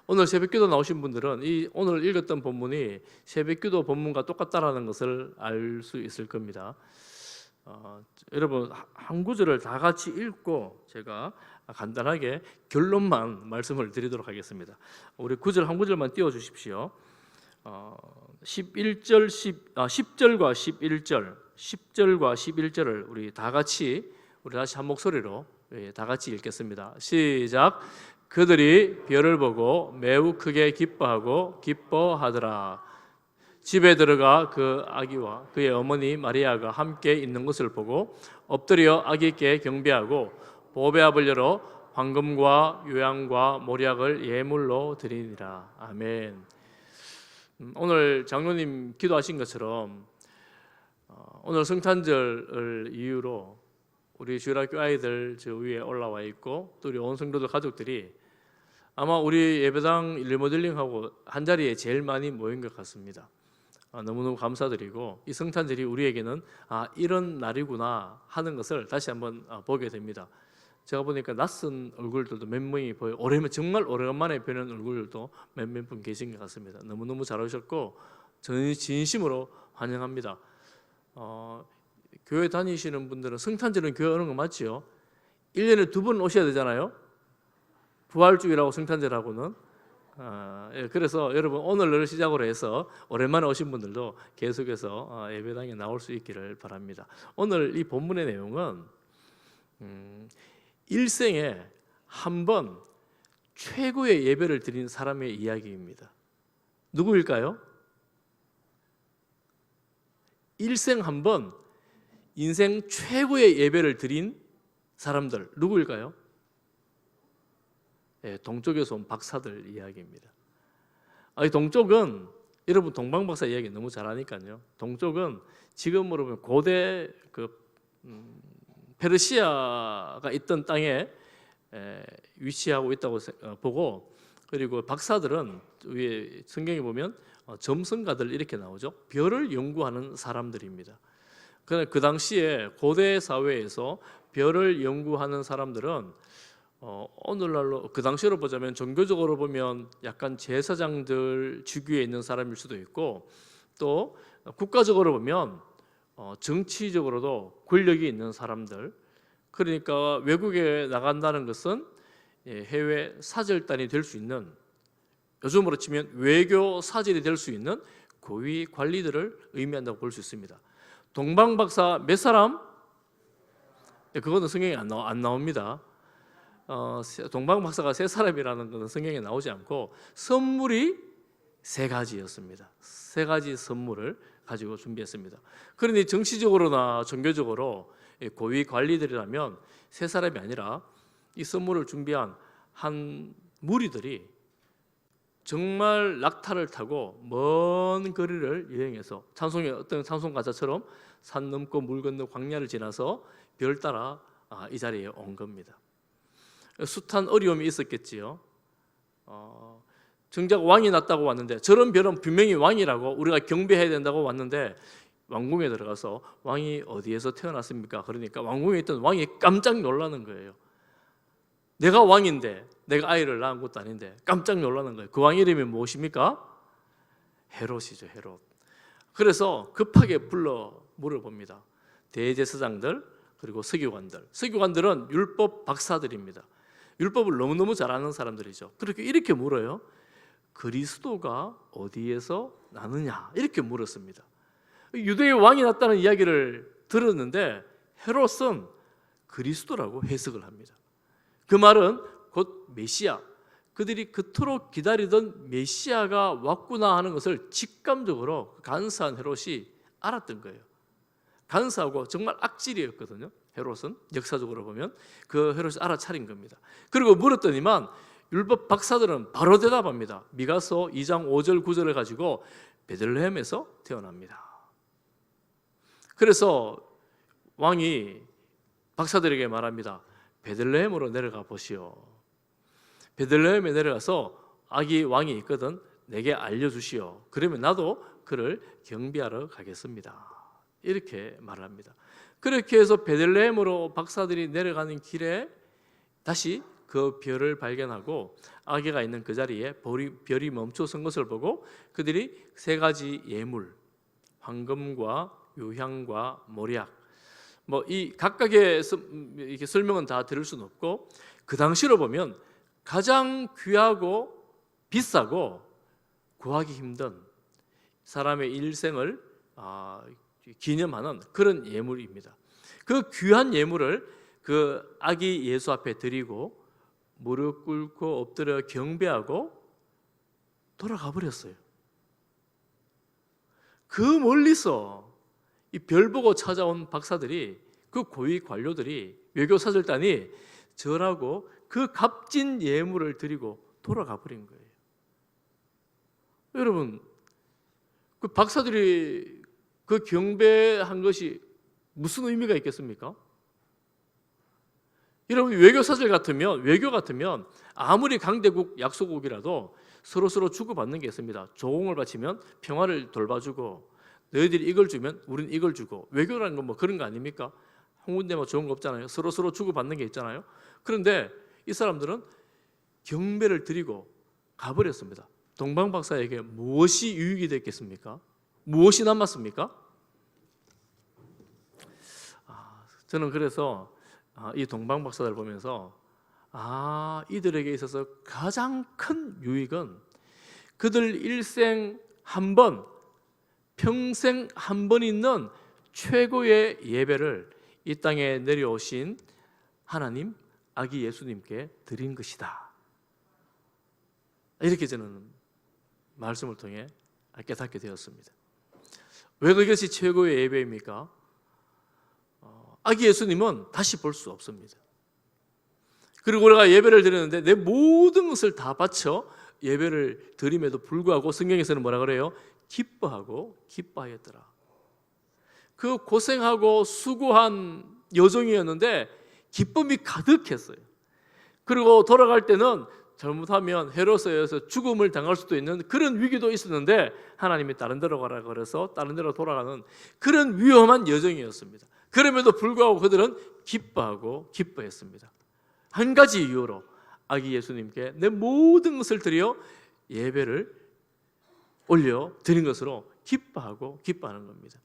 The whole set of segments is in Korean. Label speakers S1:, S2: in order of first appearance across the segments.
S1: 오늘 새벽기도 나오신 분들은 오늘 읽었던 본문이 새벽기도 본문과 똑같다라는 것을 알 수 있을 겁니다. 여러분 한 구절을 다 같이 읽고 제가 간단하게 결론만 말씀을 드리도록 하겠습니다. 우리 구절 한 구절만 띄워 주십시오. 10절과 11절을 우리 다 같이 다시 한 목소리로 다 같이 읽겠습니다. 시작. 그들이 별을 보고 매우 크게 기뻐하고 기뻐하더라. 집에 들어가 그 아기와 그의 어머니 마리아가 함께 있는 것을 보고 엎드려 아기께 경배하고 보배압을 열어 황금과 요양과 모략을 예물로 드리니라. 아멘. 오늘 장로님 기도하신 것처럼 오늘 성탄절을 이유로 우리 주일학교 아이들 저 위에 올라와 있고 또 우리 온 성도들 가족들이 아마 우리 예배당 리모델링하고 한 자리에 제일 많이 모인 것 같습니다. 너무너무 감사드리고 이 성탄절이 우리에게는 이런 날이구나 하는 것을 다시 한번 보게 됩니다. 제가 보니까 낯선 얼굴들도 몇 명이 보여. 정말 오래간만에 뵈는 얼굴도 몇몇 분 계신 것 같습니다. 너무너무 잘 오셨고 진심으로 환영합니다. 교회 다니시는 분들은 성탄절은 교회 오는 거 맞지요? 1년에 2번 오셔야 되잖아요. 부활주일하고 성탄절하고는. 그래서 여러분 오늘을 시작으로 해서 오랜만에 오신 분들도 계속해서 예배당에 나올 수 있기를 바랍니다. 오늘 이 본문의 내용은 일생에 한 번 최고의 예배를 드린 사람의 이야기입니다. 누구일까요? 일생 한 번 인생 최고의 예배를 드린 사람들 누구일까요? 동쪽에서 온 박사들 이야기입니다. 동쪽은 여러분 동방박사 이야기 너무 잘하니까요. 동쪽은 지금으로 보면 고대 페르시아가 있던 땅에 위치하고 있다고 보고, 그리고 박사들은 위에 성경에 보면 점성가들 이렇게 나오죠. 별을 연구하는 사람들입니다. 그 당시에 고대 사회에서 별을 연구하는 사람들은 오늘날로 그 당시로 보자면 종교적으로 보면 약간 제사장들 주교에 있는 사람일 수도 있고, 또 국가적으로 보면 정치적으로도 권력이 있는 사람들, 그러니까 외국에 나간다는 것은 해외 사절단이 될 수 있는, 요즘으로 치면 외교 사절이 될 수 있는 고위 관리들을 의미한다고 볼 수 있습니다. 동방박사 몇 사람? 그거는 성경에 안 나옵니다. 동방박사가 3사람이라는 것은 성경에 나오지 않고 선물이 3가지였습니다. 3가지 선물을 가지고 준비했습니다. 그런데 정치적으로나 종교적으로 고위 관리들이라면 3사람이 아니라 이 선물을 준비한 한 무리들이 정말 낙타를 타고 먼 거리를 여행해서 어떤 찬송가사처럼 산 넘고 물 건너 광야를 지나서 별 따라 이 자리에 온 겁니다. 숱한 어려움이 있었겠지요. 정작 왕이 났다고 왔는데, 저런 별은 분명히 왕이라고 우리가 경배해야 된다고 왔는데 왕궁에 들어가서 왕이 어디에서 태어났습니까? 그러니까 왕궁에 있던 왕이 깜짝 놀라는 거예요. 내가 왕인데 내가 아이를 낳은 것도 아닌데 깜짝 놀라는 거예요. 그 왕 이름이 무엇입니까? 헤롯이죠. 헤롯. 그래서 급하게 불러 물어봅니다. 대제사장들 그리고 서기관들은 율법 박사들입니다. 율법을 너무너무 잘 아는 사람들이죠. 이렇게 물어요. 그리스도가 어디에서 나느냐? 이렇게 물었습니다. 유대의 왕이 났다는 이야기를 들었는데 헤롯은 그리스도라고 해석을 합니다. 그 말은 곧 메시아, 그들이 그토록 기다리던 메시아가 왔구나 하는 것을 직감적으로 간사한 헤롯이 알았던 거예요. 간사하고 정말 악질이었거든요. 헤롯은 역사적으로 보면 그 헤롯이 알아차린 겁니다. 그리고 물었더니만 율법 박사들은 바로 대답합니다. 미가서 2장 5절 9절을 가지고 베들레헴에서 태어납니다. 그래서 왕이 박사들에게 말합니다. 베들레헴으로 내려가 보시오. 베들레헴에 내려가서 아기 왕이 있거든 내게 알려주시오. 그러면 나도 그를 경배하러 가겠습니다. 이렇게 말을 합니다. 그렇게 해서 베들레헴으로 박사들이 내려가는 길에 다시 그 별을 발견하고 아기가 있는 그 자리에 별이 멈춰선 것을 보고 그들이 세 가지 예물, 황금과 유향과 모략, 뭐 이 각각의 이렇게 설명은 다 들을 수는 없고, 그 당시로 보면 가장 귀하고 비싸고 구하기 힘든 사람의 일생을 기념하는 그런 예물입니다. 그 귀한 예물을 그 아기 예수 앞에 드리고 무릎 꿇고 엎드려 경배하고 돌아가 버렸어요. 그 멀리서 이 별 보고 찾아온 박사들이, 그 고위 관료들이, 외교 사절단이 절하고 그 값진 예물을 드리고 돌아가 버린 거예요. 여러분, 그 박사들이 그 경배한 것이 무슨 의미가 있겠습니까? 여러분, 외교 같으면 아무리 강대국 약소국이라도 서로 주고받는 게 있습니다. 조공을 바치면 평화를 돌봐주고, 너희들이 이걸 주면 우린 이걸 주고. 외교라는 건 뭐 그런 거 아닙니까? 한 군데만 좋은 거 없잖아요. 서로 주고받는 게 있잖아요. 그런데 이 사람들은 경배를 드리고 가버렸습니다. 동방 박사에게 무엇이 유익이 됐겠습니까? 무엇이 남았습니까? 저는 그래서 이 동방 박사들 보면서 이들에게 있어서 가장 큰 유익은 그들 일생 한 번, 평생 한 번 있는 최고의 예배를 이 땅에 내려오신 하나님, 아기 예수님께 드린 것이다. 이렇게 저는 말씀을 통해 깨닫게 되었습니다. 왜 그것이 최고의 예배입니까? 아기 예수님은 다시 볼 수 없습니다. 그리고 우리가 예배를 드리는데 내 모든 것을 다 바쳐 예배를 드림에도 불구하고 성경에서는 뭐라 그래요? 기뻐하였더라. 그 고생하고 수고한 여정이었는데 기쁨이 가득했어요. 그리고 돌아갈 때는 잘못하면 헤롯에서 죽음을 당할 수도 있는 그런 위기도 있었는데 하나님이 다른 데로 가라 그래서 다른 데로 돌아가는 그런 위험한 여정이었습니다. 그럼에도 불구하고 그들은 기뻐했습니다. 한 가지 이유로 아기 예수님께 내 모든 것을 드려 예배를 올려 드린 것으로 기뻐하는 겁니다.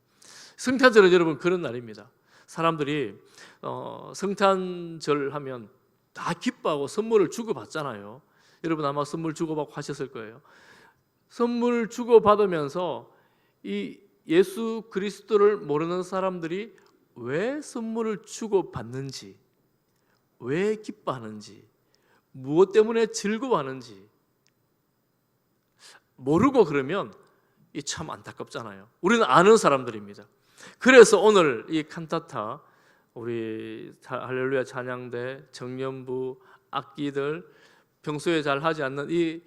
S1: 성탄절은 여러분 그런 날입니다. 사람들이 성탄절 하면 다 기뻐하고 선물을 주고받잖아요. 여러분 아마 선물 주고받고 하셨을 거예요. 선물 주고받으면서 이 예수 그리스도를 모르는 사람들이 왜 선물을 주고받는지, 왜 기뻐하는지, 무엇 때문에 즐거워하는지 모르고 그러면 이 참 안타깝잖아요. 우리는 아는 사람들입니다. 그래서 오늘 이 칸타타, 우리 할렐루야 찬양대, 청년부, 악기들 평소에 잘 하지 않는 이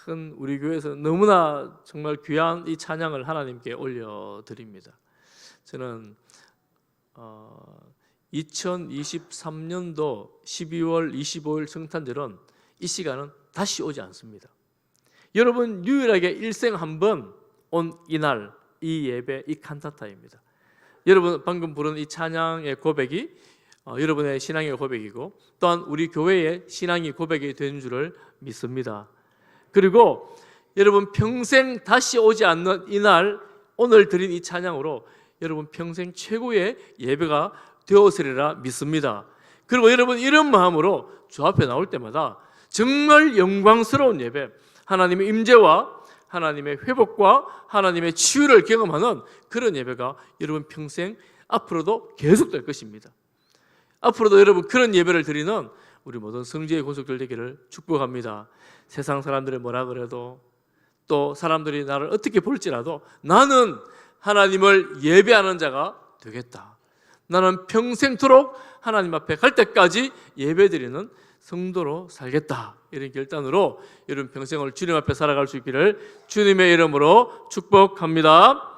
S1: 큰 우리 교회에서 너무나 정말 귀한 이 찬양을 하나님께 올려드립니다. 저는 2023년도 12월 25일 성탄절은 이 시간은 다시 오지 않습니다. 여러분 유일하게 일생 한 번 온 이날, 이 예배, 이 칸타타입니다. 여러분 방금 부른 이 찬양의 고백이 여러분의 신앙의 고백이고 또한 우리 교회의 신앙의 고백이 된 줄을 믿습니다. 그리고 여러분 평생 다시 오지 않는 이날, 오늘 드린 이 찬양으로 여러분 평생 최고의 예배가 되었으리라 믿습니다. 그리고 여러분 이런 마음으로 주 앞에 나올 때마다 정말 영광스러운 예배, 하나님의 임재와 하나님의 회복과 하나님의 치유를 경험하는 그런 예배가 여러분 평생 앞으로도 계속될 것입니다. 앞으로도 여러분 그런 예배를 드리는 우리 모든 성지의 권속들 되기를 축복합니다. 세상 사람들이 뭐라 그래도 또 사람들이 나를 어떻게 볼지라도 나는 하나님을 예배하는 자가 되겠다. 나는 평생토록 하나님 앞에 갈 때까지 예배드리는 성도로 살겠다. 이런 결단으로 여러분 평생을 주님 앞에 살아갈 수 있기를 주님의 이름으로 축복합니다.